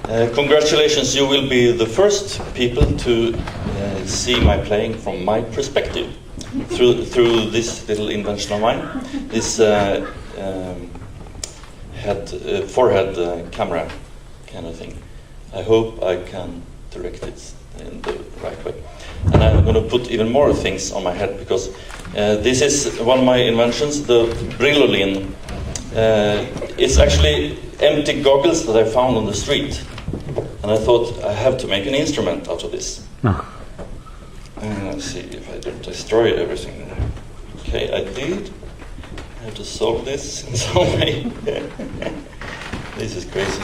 Congratulations, you will be the first people to see my playing from my perspective through this little invention of mine, this forehead camera kind of thing. I hope I can direct it in the right way. And I'm going to put even more things on my head, because this is one of my inventions, the Brillolin. It's actually empty goggles that I found on the street. And I thought I have to make an instrument out of this. Let's see if I don't destroy everything. Okay, I did. I have to solve this in some way. This is crazy.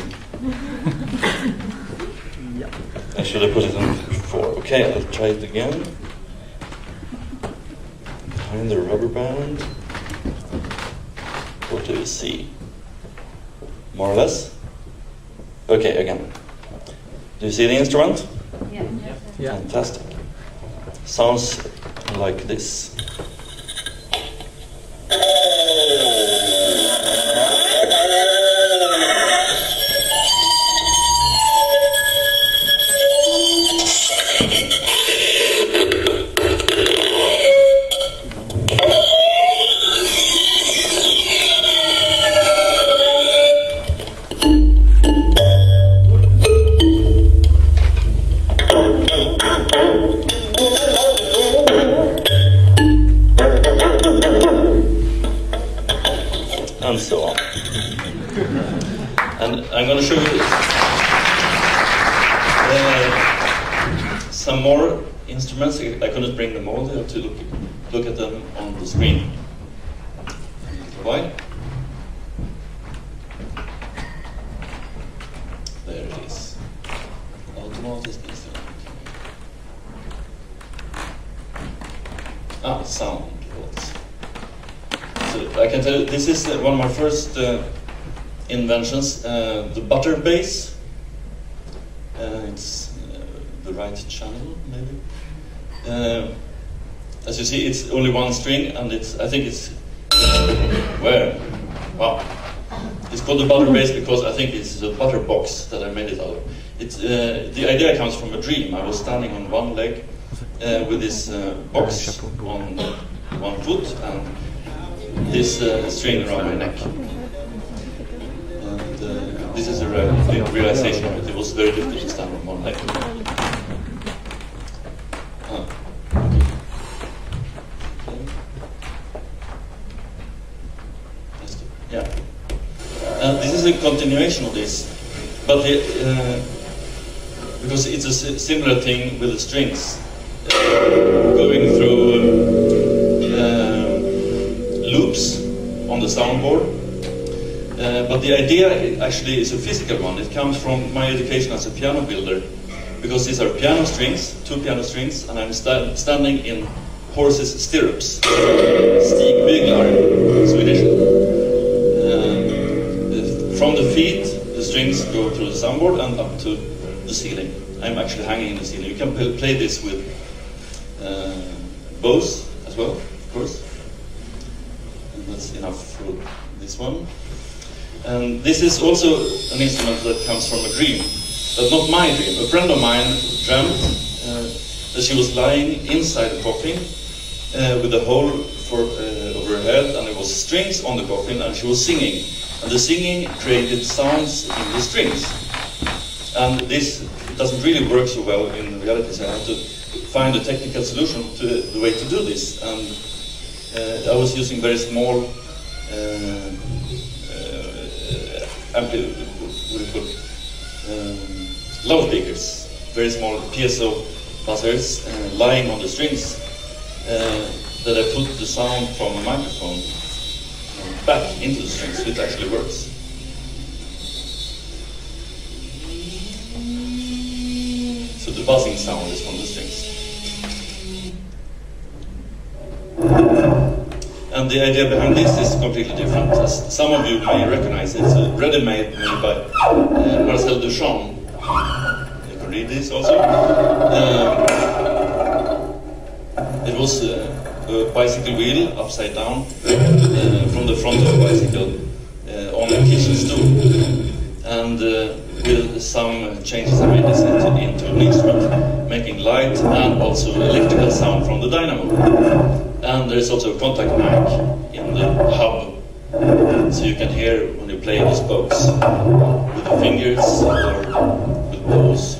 I should have put it on before. Okay, I'll try it again. Behind the rubber band. What do you see? More or less? Okay, again. Do you see the instrument? Yeah. Fantastic. Sounds like this. And so on. And I'm going to show you some more instruments. I couldn't bring them all. You have to look at them on the screen. Why? There it is. Automatic instrument. Sound. I can tell you, this is one of my first inventions, the butter bass. It's the right channel, maybe. As you see, it's only one string, and I think it's where? Wow! It's called the butter bass because I think it's a butter box that I made it out of. It's the idea comes from a dream. I was standing on one leg with this box on one foot and this string around my neck. And this is a realization of it. It was very difficult to stand on one leg. Yeah. And this is a continuation of this, but because it's a similar thing with the strings going through loops on the soundboard. But the idea actually is a physical one. It comes from my education as a piano builder, because these are piano strings, 2 piano strings, and I'm standing in horses' stirrups. Stigbyglar, Swedish. From the feet, the strings go through the soundboard and up to the ceiling. I'm actually hanging in the ceiling. You can play this with bows as well, of course. That's enough for this one. And this is also an instrument that comes from a dream, but not my dream. A friend of mine dreamt that she was lying inside a coffin with a hole over her head, and there was strings on the coffin, and she was singing. And the singing created sounds in the strings. And this doesn't really work so well in reality, so I had to find a technical solution to the way to do this. And I was using very small loudspeakers, very small piezo buzzers lying on the strings that I put the sound from a microphone back into the strings, so it actually works. So the buzzing sound is from the strings. And the idea behind this is completely different. As some of you may recognize, it's a ready-made made by Marcel Duchamp. You can read this also. It was a bicycle wheel upside down from the front of the bicycle on a kitchen stool. And with some changes I made this into an instrument, making light and also electrical sound from the dynamo. And there is also a contact mic in the hub, so you can hear when you play the spokes with the fingers or with bows.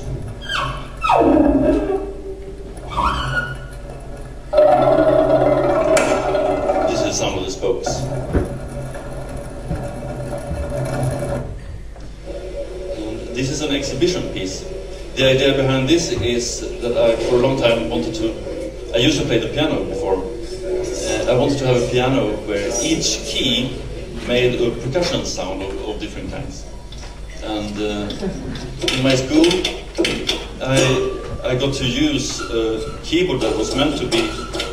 This is some of the spokes. This is an exhibition piece. The idea behind this is that I, for a long time, I used to play the piano before. I wanted to have a piano where each key made a percussion sound of different kinds. And in my school, I got to use a keyboard that was meant to be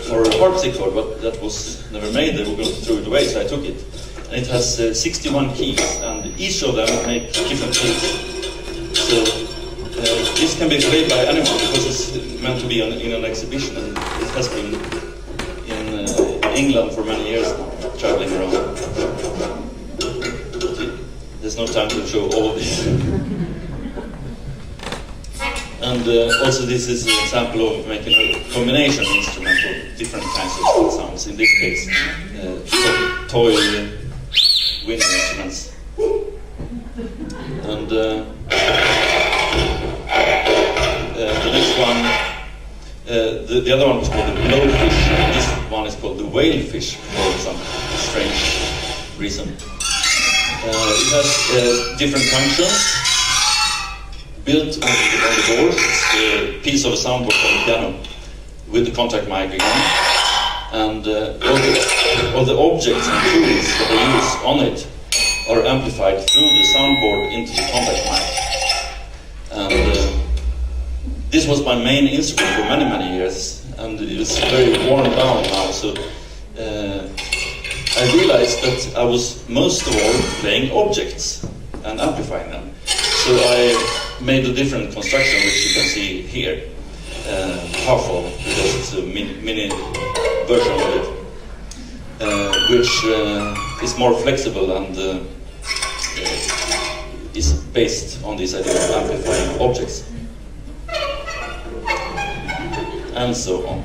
for a harpsichord, but that was never made. They were going to throw it away, so I took it. And it has 61 keys, and each of them make different tunes. So this can be played by anyone because it's meant to be in an exhibition, and it has been in England for many years now, traveling around. There's no time to show all of this. And also this is an example of making a combination instrument of different kinds of sounds. In this case, toy wind instruments. And the next one, the other one was called the blowfish. This one is called the whalefish for some strange reason. It has different functions built on the board. It's a piece of a soundboard on the piano with the contact mic again. And all the objects and tools that they use on it are amplified through the soundboard into the contact mic. And this was my main instrument for many, many years, and it's very worn down now, so I realized that I was most of all playing objects and amplifying them. So I made a different construction, which you can see here, half of, because it's a mini version of it, which is more flexible and is based on this idea of amplifying objects. And so on.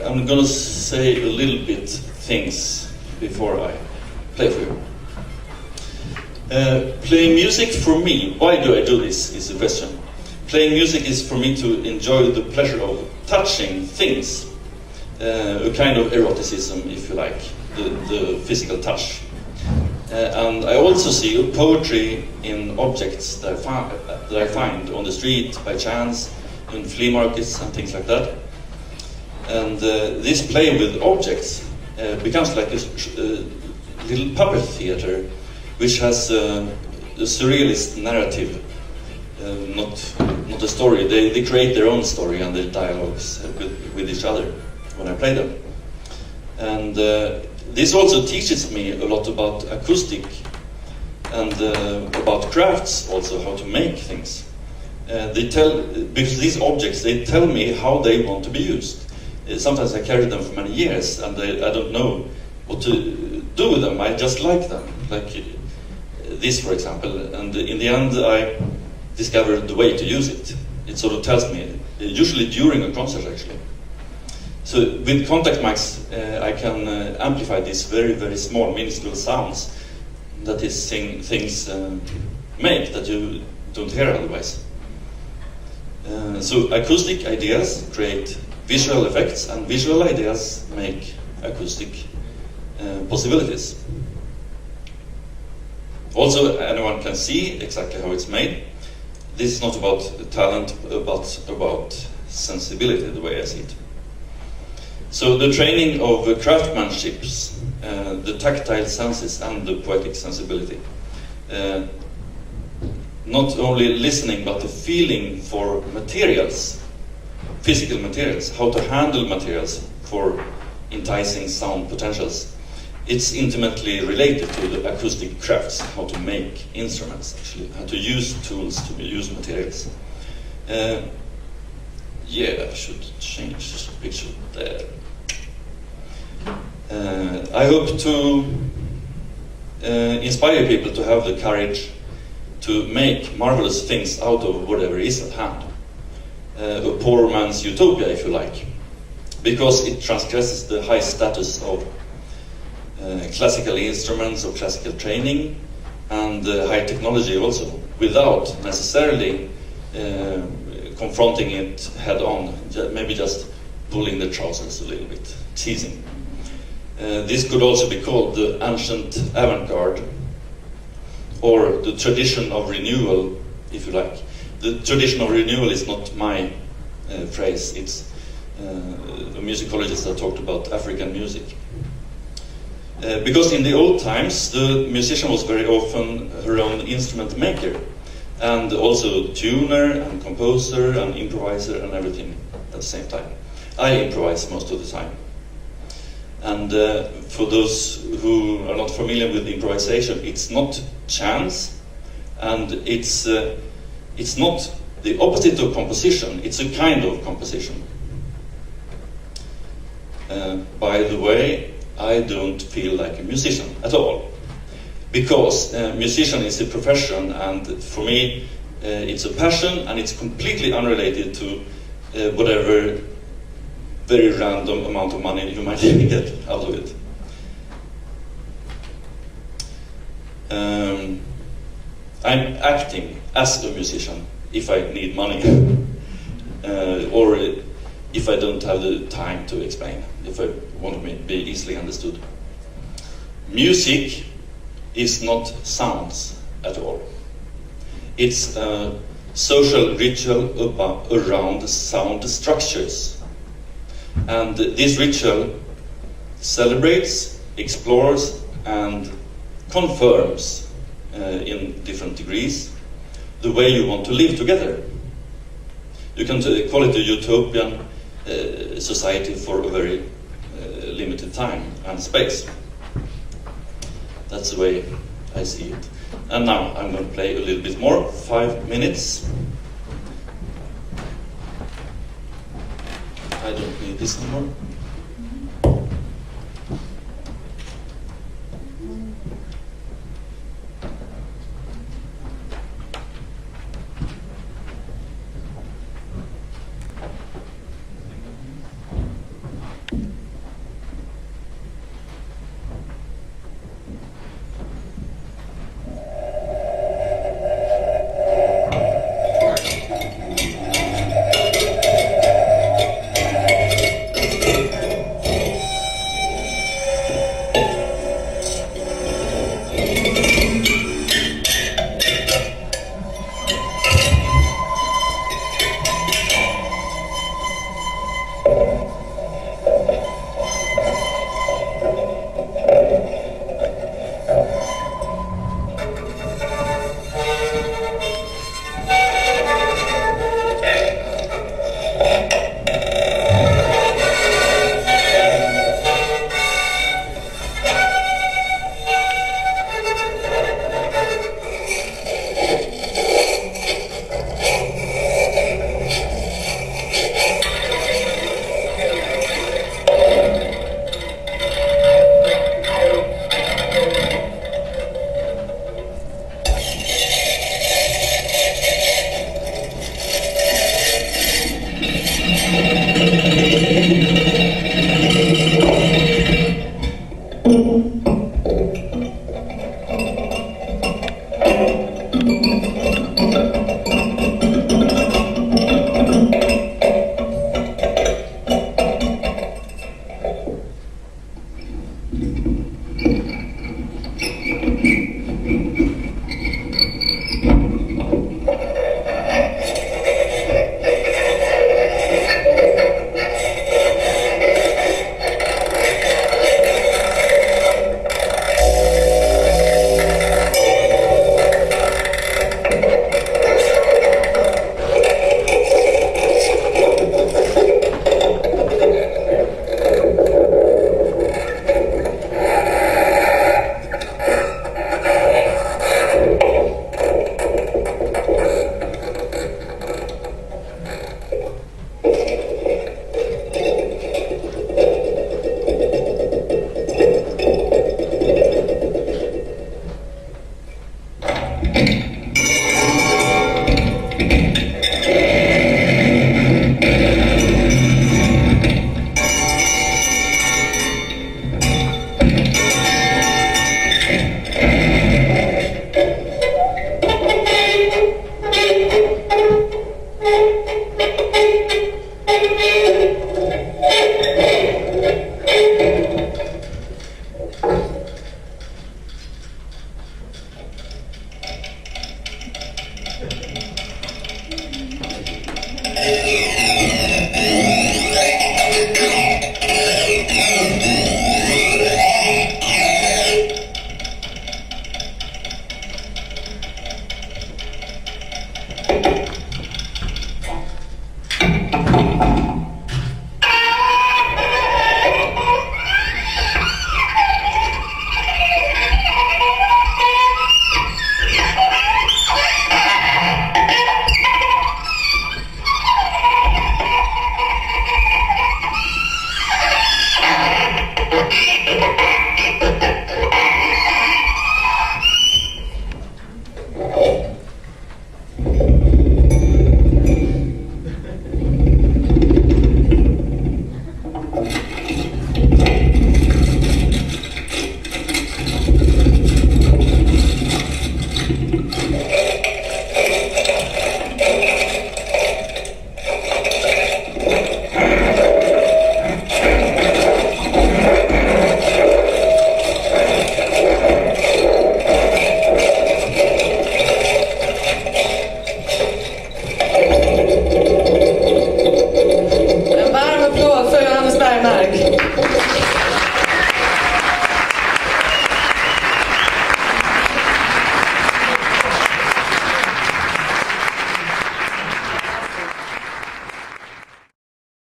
I'm gonna say a little bit things before I play for you. Playing music for me, why do I do this is the question. Playing music is for me to enjoy the pleasure of touching things, a kind of eroticism, if you like, the physical touch. And I also see poetry in objects that I find on the street by chance, in flea markets and things like that. And this play with objects becomes like a little puppet theater, which has a surrealist narrative, not a story. They create their own story and their dialogues with each other when I play them. And this also teaches me a lot about acoustic and about crafts, also how to make things. Because these objects, they tell me how they want to be used. Sometimes I carry them for many years and I don't know what to do with them. I just like them, like this, for example. And in the end, I discovered the way to use it. It sort of tells me, usually during a concert, actually. So with contact mics, I can amplify these very, very small, minuscule sounds that these things make that you don't hear otherwise. So acoustic ideas create visual effects, and visual ideas make acoustic possibilities. Also, anyone can see exactly how it's made. This is not about talent, but about sensibility, the way I see it. So the training of craftsmanship, the tactile senses and the poetic sensibility. Not only listening, but the feeling for materials, physical materials, how to handle materials for enticing sound potentials. It's intimately related to the acoustic crafts, how to make instruments, actually, how to use tools, to use materials. Yeah, I should change the picture there. I hope to inspire people to have the courage to make marvelous things out of whatever is at hand. A poor man's utopia, if you like, because it transgresses the high status of classical instruments or classical training and high technology also, without necessarily confronting it head on, maybe just pulling the trousers a little bit, teasing. This could also be called the ancient avant-garde, or the tradition of renewal, if you like. The tradition of renewal is not my phrase, it's a musicologist that talked about African music. Because in the old times, the musician was very often her own instrument maker, and also tuner and composer and improviser and everything at the same time. I improvise most of the time. And for those who are not familiar with improvisation, it's not chance, and it's not the opposite of composition, it's a kind of composition. By the way, I don't feel like a musician at all, because musician is a profession, and for me it's a passion, and it's completely unrelated to whatever very random amount of money you might get out of it. I'm acting as a musician if I need money, or if I don't have the time to explain, if I want to be easily understood. Music is not sounds at all. It's a social ritual around sound structures. And this ritual celebrates, explores, and confirms in different degrees the way you want to live together. You can call it a utopian society for a very limited time and space. That's the way I see it. And now I'm going to play a little bit more, 5 minutes. I don't need this anymore.